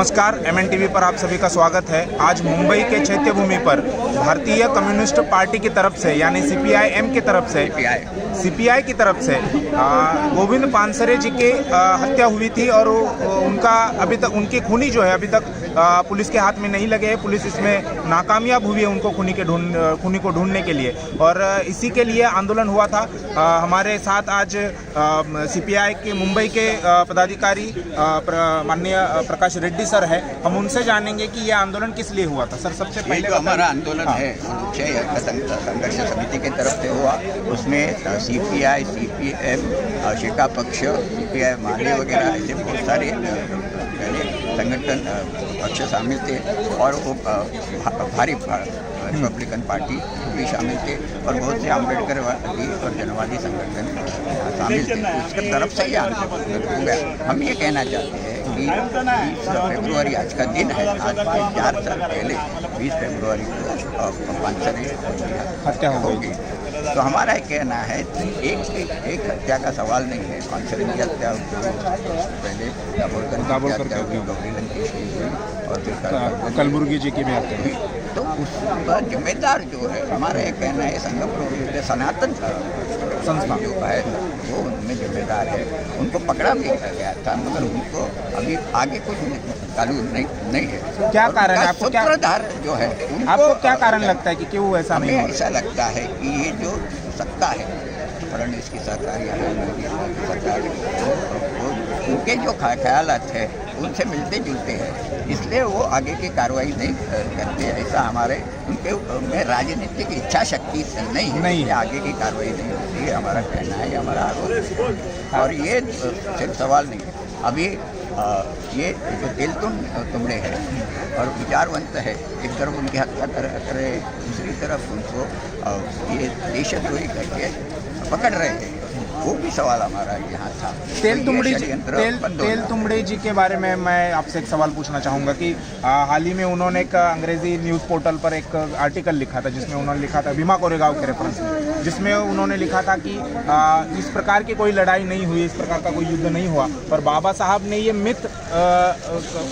नमस्कार, MNTV पर आप सभी का स्वागत है। आज मुंबई के चैत्य भूमि पर भारतीय कम्युनिस्ट पार्टी की तरफ से यानी CPI-M की तरफ से CPI की तरफ से गोविंद पानसरे जी की हत्या हुई थी और उनका अभी तक उनकी खूनी जो है अभी तक पुलिस के हाथ में नहीं लगे हैं। पुलिस इसमें नाकामयाब हुई है उनको खूनी को ढूंढने के लिए और इसी के लिए आंदोलन हुआ था। हमारे साथ आज CPI के मुंबई के पदाधिकारी माननीय प्रकाश रेड्डी सर है। हम उनसे जानेंगे कि यह आंदोलन किस लिए हुआ था। सर, सबसे पहले जो हमारा आंदोलन है संघर्ष समिति की तरफ से हुआ, उसमें CPI, CPM, शिका पक्ष, CPI माले वगैरह ऐसे बहुत सारे संगठन पक्ष शामिल थे और वो भारी रिपब्लिकन पार्टी भी शामिल थे और बहुत से अम्बेडकरवादी और जनवादी संगठन शामिल थे। उसकी तरफ से यह आंदोलन हो गया। हम ये कहना चाहते हैं कि 20 फरवरी आज का दिन है। आज से 4 साल पहले 20 फरवरी को पानसरे हत्या हो गई। तो हमारा कहना है कि एक हत्या का सवाल नहीं है। पानसरे की हत्या पहले और फिर कलबुर्गी जी की भी हत्या हुई। तो उसका जिम्मेदार जो है, हमारा ये कहना है संघ सनातन संस्था जो है वो उनमें जिम्मेदार है। उनको पकड़ा भी गया था मगर उनको अभी आगे कुछ कानून नहीं है। क्या कारण है आपको? सूत्रधार जो है आपको क्या कारण लगता है कि क्यों ऐसा नहीं है? ऐसा लगता है कि ये जो सत्ता है, फडणवीस की सरकार या मोदी की सरकार, उनके जो ख्यालात है उनसे मिलते जुलते हैं, इसलिए वो आगे की कार्रवाई नहीं करते। ऐसा हमारे उनके में राजनीतिक इच्छा शक्ति नहीं है, आगे की कार्रवाई नहीं होती है। हमारा कहना है, हमारा आरोप। और ये सिर्फ सवाल नहीं है। अभी ये जो तेल तुमड़े हैं और विचारवंत है, एक तरफ उनकी हत्या करे, दूसरी तरफ उनको ये देशद्रोही करके पकड़ रहे हैं, वो भी सवाल हमारा यहाँ था। तेल तुमड़े जी के बारे में मैं आपसे एक सवाल पूछना चाहूँगा कि हाल ही में उन्होंने एक अंग्रेजी न्यूज़ पोर्टल पर एक आर्टिकल लिखा था जिसमें उन्होंने लिखा था भीमा कोरेगांव के रेफरेंस में, जिसमें उन्होंने लिखा था कि इस प्रकार की कोई लड़ाई नहीं हुई, इस प्रकार का कोई युद्ध नहीं हुआ और बाबा साहब ने ये मिथ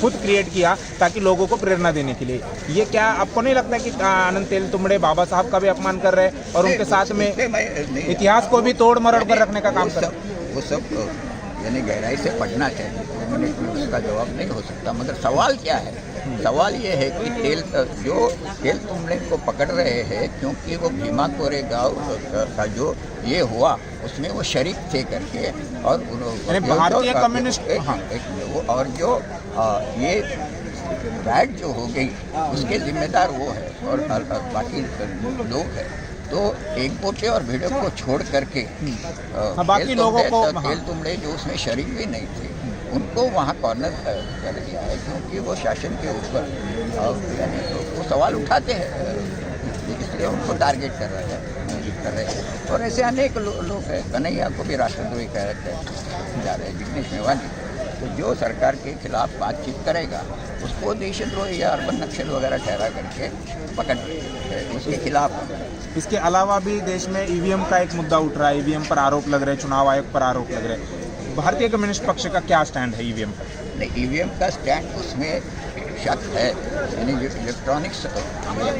खुद क्रिएट किया ताकि लोगों को प्रेरणा देने के लिए। ये क्या आपको नहीं लगता कि आनंद तेल तुमड़े बाबा साहब का भी अपमान कर रहे हैं और उनके साथ में इतिहास को भी तोड़ मरोड़ कर रखने का काम कर? वो सब यानी गहराई से पढ़ना चाहिए, उसका जवाब नहीं हो सकता। मगर सवाल क्या है? सवाल ये है कि तेल तुमड़े को पकड़ रहे हैं क्योंकि वो भीमा कोरेगांव का जो ये हुआ उसमें वो शरीक थे करके, और भारतीय कम्युनिस्ट और जो ये राइट जो हो गई उसके जिम्मेदार वो है और बाकी लोग हैं। तो एक बोटे और भिड़क को छोड़ करके बाकी लोगों को तेल तुमड़े जो उसमें शरीक भी नहीं थे उनको वहाँ कॉर्नर कर दिया है क्योंकि वो शासन के ऊपर यानी वो सवाल उठाते हैं, इसलिए उनको टारगेट कर रहे हैं। और ऐसे अनेक लोग हैं। कन्हैया को भी राष्ट्रद्रोही कह जा रहे हैं, जिग्नेश मेवानी। तो जो सरकार के खिलाफ बातचीत करेगा उसको देशद्रोही या अर्बन नक्सल वगैरह ठहरा करके पकड़ उसके खिलाफ। इसके अलावा भी देश में EVM का एक मुद्दा उठ रहा है। EVM पर आरोप लग रहे हैं, चुनाव आयोग पर आरोप लग रहे हैं। भारतीय कम्युनिस्ट पक्ष का क्या स्टैंड है EVM पर? नहीं, EVM का स्टैंड उसमें शक है, यानी जो इलेक्ट्रॉनिक्स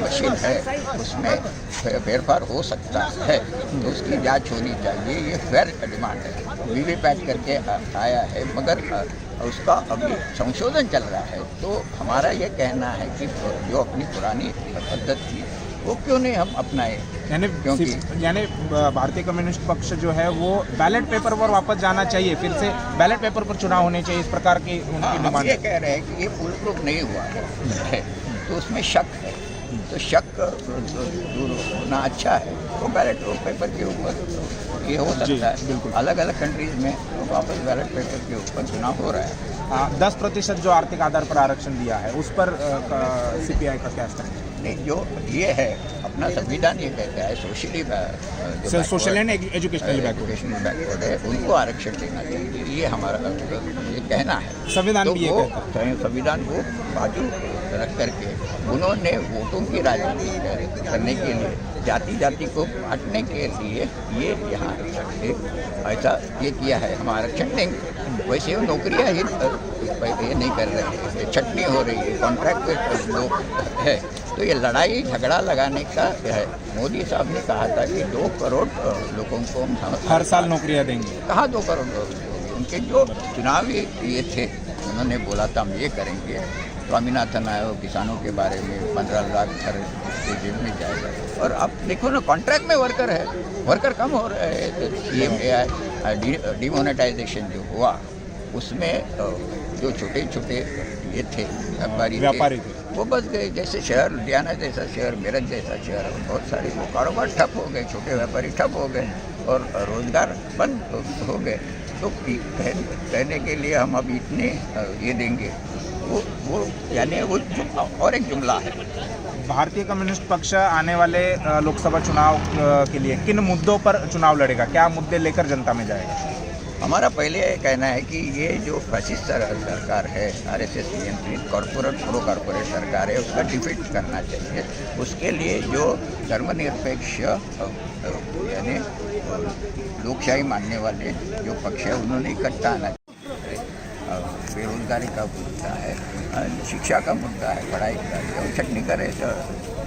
मशीन है उसमें फेरफार हो सकता है तो उसकी जांच होनी चाहिए। ये फेयर डिमांड है। VVPAT करके आया है मगर उसका अभी संशोधन चल रहा है। तो हमारा ये कहना है कि जो अपनी पुरानी पद्धति थी वो क्यों नहीं हम अपनाए, यानी भारतीय कम्युनिस्ट पक्ष जो है वो बैलेट पेपर पर वापस जाना चाहिए, फिर से बैलेट पेपर पर चुनाव होने चाहिए, इस प्रकार की उनकी डिमांड। ये कह रहे हैं कि ये फुल प्रूफ नहीं हुआ है तो उसमें शक है, तो शक दूर होना अच्छा है। वो बैलेट पेपर के ऊपर ये हो सकता है। अलग अलग कंट्रीज में वापस बैलेट पेपर के ऊपर चुनाव हो रहा है। 10% जो आर्थिक आधार पर आरक्षण दिया है उस पर CPI का क्या स्टैंड है? नहीं, जो ये है अपना संविधान ये कहता है सोशल एंड एजुकेशनल बैकवर्ड है, उनको आरक्षण देना चाहिए। ये हमारा ये कहना है। संविधान भी ये कहता है। संविधान को बाजू रख करके उन्होंने वोटों की राजनीति करने के लिए, जाति को बांटने के लिए ये यहाँ एक ऐसा ये किया है। हम आरक्षण देंगे, वैसे वो नौकरियाँ ही ये नहीं कर रहे हैं, छटनी हो रही है, कॉन्ट्रैक्ट पे लोग है, तो ये लड़ाई झगड़ा लगाने का है। मोदी साहब ने कहा था कि 2 करोड़ लोगों को हम हर साल नौकरियां देंगे। कहाँ 2 करोड़ लोग? उनके जो चुनावी ये थे, उन्होंने बोला था हम ये करेंगे। स्वामीनाथन आयोग किसानों के बारे में 15 लाख घर उसके जेब में जाएगा। और अब देखो ना, कॉन्ट्रैक्ट में वर्कर है, वर्कर कम हो रहे हैं। तो डिमोनेटाइजेशन जो हुआ उसमें जो छोटे छोटे ये थे व्यापारी थे, वो बच गए। जैसे शहर लुधियाना जैसा शहर, मेरठ जैसा शहर, बहुत सारे वो कारोबार ठप हो गए, छोटे व्यापारी ठप हो गए और रोजगार बंद हो गए। तो कहने के लिए हम अब इतने ये देंगे, वो यानी वो और एक जुमला है। भारतीय कम्युनिस्ट पक्ष आने वाले लोकसभा चुनाव के लिए किन मुद्दों पर चुनाव लड़ेगा? क्या मुद्दे लेकर जनता में जाएगा? हमारा पहले कहना है कि ये जो फैसिस्ट सरकार है, आरएसएस नियंत्रित प्रो कॉर्पोरेट सरकार है, उसका डिफीट करना चाहिए। उसके लिए जो धर्मनिरपेक्ष यानी लोकशाही मानने वाले जो पक्ष है, उन्होंने इकट्ठा आना चाहिए। बेरोजगारी का मुद्दा है, शिक्षा का मुद्दा है, पढ़ाई का, और छटनी करे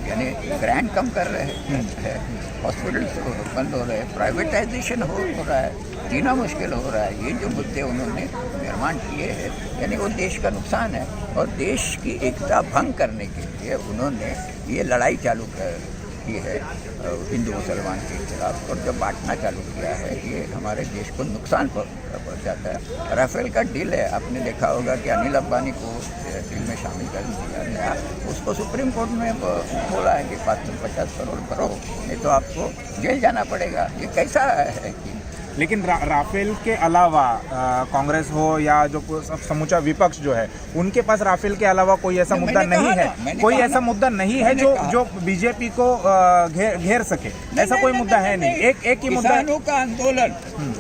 यानी ग्रांट कम कर रहे हैं, हॉस्पिटल्स बंद हो रहे हैं, प्राइवेटाइजेशन हो रहा है, जीना मुश्किल हो रहा है। ये जो मुद्दे उन्होंने निर्माण किए हैं, यानी वो देश का नुकसान है। और देश की एकता भंग करने के लिए उन्होंने ये लड़ाई चालू की है हिंदू मुसलमान के खिलाफ, और जब बांटना चालू किया है, ये हमारे देश को नुकसान पहुंचाता है। राफेल का डील है, आपने देखा होगा कि अनिल अंबानी को डील में शामिल कर दिया गया। उसको सुप्रीम कोर्ट में बोला है कि 550 करोड़ करो, नहीं तो आपको जेल जाना पड़ेगा। ये कैसा है कि लेकिन राफेल के अलावा कांग्रेस हो या जो समूचा विपक्ष जो है, उनके पास राफेल के अलावा कोई ऐसा मुद्दा नहीं है, कोई ऐसा मुद्दा नहीं है जो बीजेपी को घेर सके। ऐसा कोई मुद्दा है नहीं। एक ही मुद्दा, किसानों का आंदोलन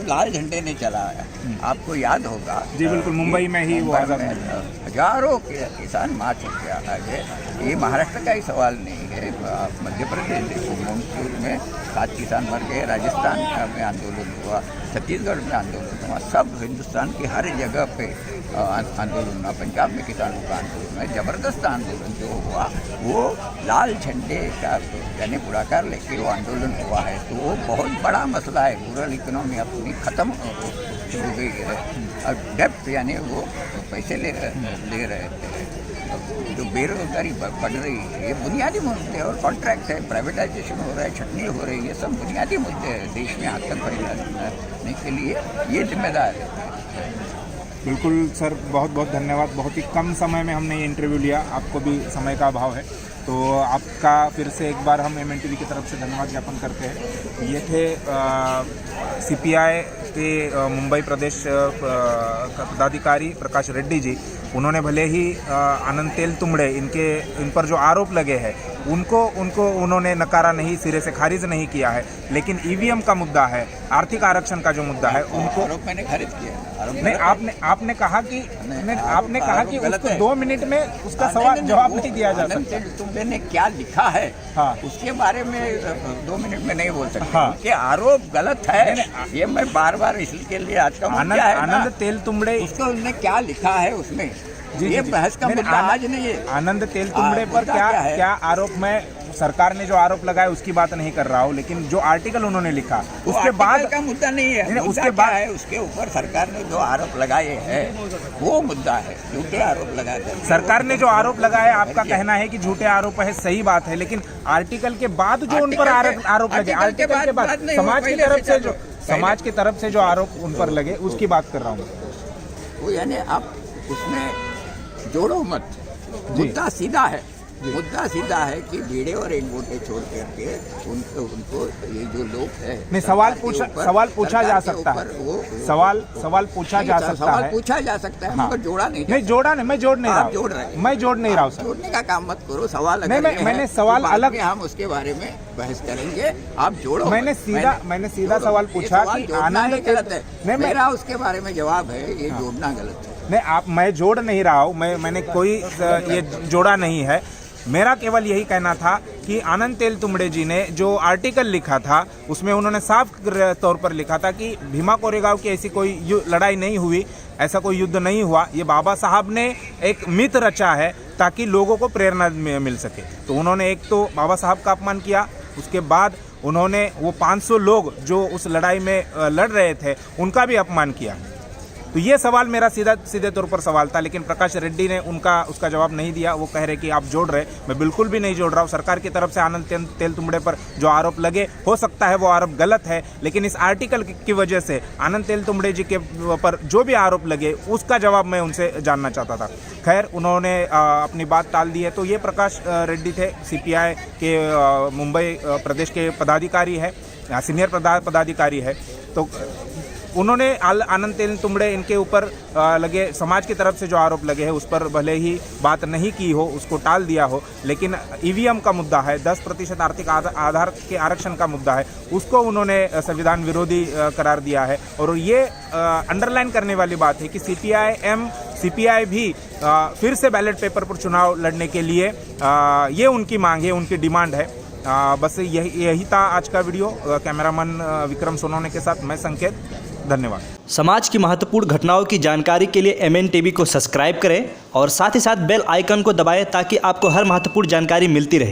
लाल झंडे ने चलाया, आपको याद होगा। जी बिल्कुल, मुंबई में ही वो हजारों किसान मार्च किया आगे। ये महाराष्ट्र का ही सवाल नहीं है, मध्य प्रदेश देखो, मंसूर में 7 किसान मर गए, राजस्थान में आंदोलन हुआ, छत्तीसगढ़ में आंदोलन हुआ, सब हिंदुस्तान की हर जगह पे आंदोलन हुआ। पंजाब में किसानों का आंदोलन है, ज़बरदस्त आंदोलन जो हुआ वो लाल झंडे का यानी पुरस्कार लेके वो आंदोलन हुआ है। तो वो बहुत बड़ा मसला है। रूरल इकोनॉमी अपनी ख़त्म हो गई है, और डेप्थ यानी वो पैसे ले रहे थे, जो बेरोजगारी बढ़ रही है, ये बुनियादी मुद्दे। और कॉन्ट्रैक्ट है, प्राइवेटाइजेशन हो रहा है, छटनी हो रही है, ये सब बुनियादी मुद्दे हैं। देश में आतंक फैलाने के लिए ये जिम्मेदार है। बिल्कुल सर, बहुत बहुत धन्यवाद। बहुत ही कम समय में हमने ये इंटरव्यू लिया, आपको भी समय का अभाव है, तो आपका फिर से एक बार हम MNTV की तरफ से धन्यवाद ज्ञापन करते हैं। ये थे CPI के मुंबई प्रदेश पदाधिकारी प्रकाश रेड्डी जी। उन्होंने भले ही आनंद तेलतुंबड़े इन पर जो आरोप लगे हैं उनको उन्होंने नकारा नहीं, सिरे से खारिज नहीं किया है, लेकिन EVM का मुद्दा है, आर्थिक आरक्षण का जो मुद्दा है, उनको आरोप मैंने खारिज किया। नहीं, आपने कहा कि उसको 2 मिनट में उसका सवाल जवाब नहीं दिया जा सकता। तुमने क्या लिखा है, हाँ, उसके बारे में 2 मिनट में नहीं बोल सकते। हाँ, उनके आरोप गलत है, ये मैं बार इसके लिए आज का मुद्दा है। आनंद तेलतुंबड़े, उसको उन्होंने क्या लिखा है उसमें, ये बहस का मुद्दा आज नहीं है। आनंद तेलतुंबड़े पर क्या आरोप, मैं सरकार ने जो आरोप लगाया उसकी बात नहीं कर रहा हूँ, लेकिन जो आर्टिकल उन्होंने लिखा उसके बाद का मुद्दा नहीं है। उसके बाद है, उसके ऊपर सरकार ने जो आरोप लगाए हैं वो मुद्दा है। झूठे आरोप लगाए, सरकार ने जो आरोप लगाया, आपका कहना है कि झूठे आरोप है, सही बात है, लेकिन आर्टिकल के बाद जो उन पर आरोप लगे, आर्टिकल के बाद समाज की तरफ से जो आरोप उन पर लगे, उसकी बात कर रहा हूँ वो। यानी आप उसमें जोड़ो मत, मुद्दा सीधा है। मुद्दा सीधा है कि बीड़े और एक गोटे छोड़ करके उनको ये जो लोग हैं, नहीं, सवाल पूछा जा सकता है, सवाल पूछा जा सकता है, उनको जोड़ा नहीं, जोड़ा नहीं, मैं जोड़ नहीं रहा हूँ सर। जोड़ने का काम मत करो। सवाल मैंने सवाल अलग, हम उसके बारे में बहस करेंगे, आप जोड़ो। मैंने सीधा सवाल पूछा कि आनंद गलत है, मेरा उसके बारे में जवाब है, ये जोड़ना गलत है। नहीं, मैं जोड़ नहीं रहा हूँ, मैंने कोई ये जोड़ा नहीं है। मेरा केवल यही कहना था कि आनंद तेलतुंबड़े जी ने जो आर्टिकल लिखा था उसमें उन्होंने साफ तौर पर लिखा था कि भीमा कोरेगांव की ऐसी कोई लड़ाई नहीं हुई, ऐसा कोई युद्ध नहीं हुआ। ये बाबा साहब ने एक मिथ रचा है ताकि लोगों को प्रेरणा मिल सके। तो उन्होंने एक तो बाबा साहब का अपमान किया, उसके बाद उन्होंने वो 500 लोग जो उस लड़ाई में लड़ रहे थे उनका भी अपमान किया। तो ये सवाल मेरा सीधे तौर पर सवाल था, लेकिन प्रकाश रेड्डी ने उसका जवाब नहीं दिया। वो कह रहे कि आप जोड़ रहे, मैं बिल्कुल भी नहीं जोड़ रहा हूँ। सरकार की तरफ से आनंद तेलतुंबड़े पर जो आरोप लगे, हो सकता है वो आरोप गलत है, लेकिन इस आर्टिकल की वजह से आनंद तेलतुंबड़े जी के पर जो भी आरोप लगे उसका जवाब मैं उनसे जानना चाहता था। खैर, उन्होंने अपनी बात टाल दी है। तो ये प्रकाश रेड्डी थे, CPI के मुंबई प्रदेश के पदाधिकारी है, सीनियर पदाधिकारी है। तो उन्होंने आनंद तेलतुंबड़े इनके ऊपर लगे समाज की तरफ से जो आरोप लगे हैं उस पर भले ही बात नहीं की हो, उसको टाल दिया हो, लेकिन EVM का मुद्दा है, 10% आर्थिक आधार के आरक्षण का मुद्दा है, उसको उन्होंने संविधान विरोधी करार दिया है। और ये अंडरलाइन करने वाली बात है कि CPI भी फिर से बैलेट पेपर पर चुनाव लड़ने के लिए ये उनकी मांग है, उनकी डिमांड है। बस यही था आज का वीडियो। कैमरामैन विक्रम सोनोने के साथ मैं संकेत, धन्यवाद। समाज की महत्वपूर्ण घटनाओं की जानकारी के लिए MN TV को सब्सक्राइब करें और साथ ही साथ बेल आइकन को दबाएं ताकि आपको हर महत्वपूर्ण जानकारी मिलती रहे।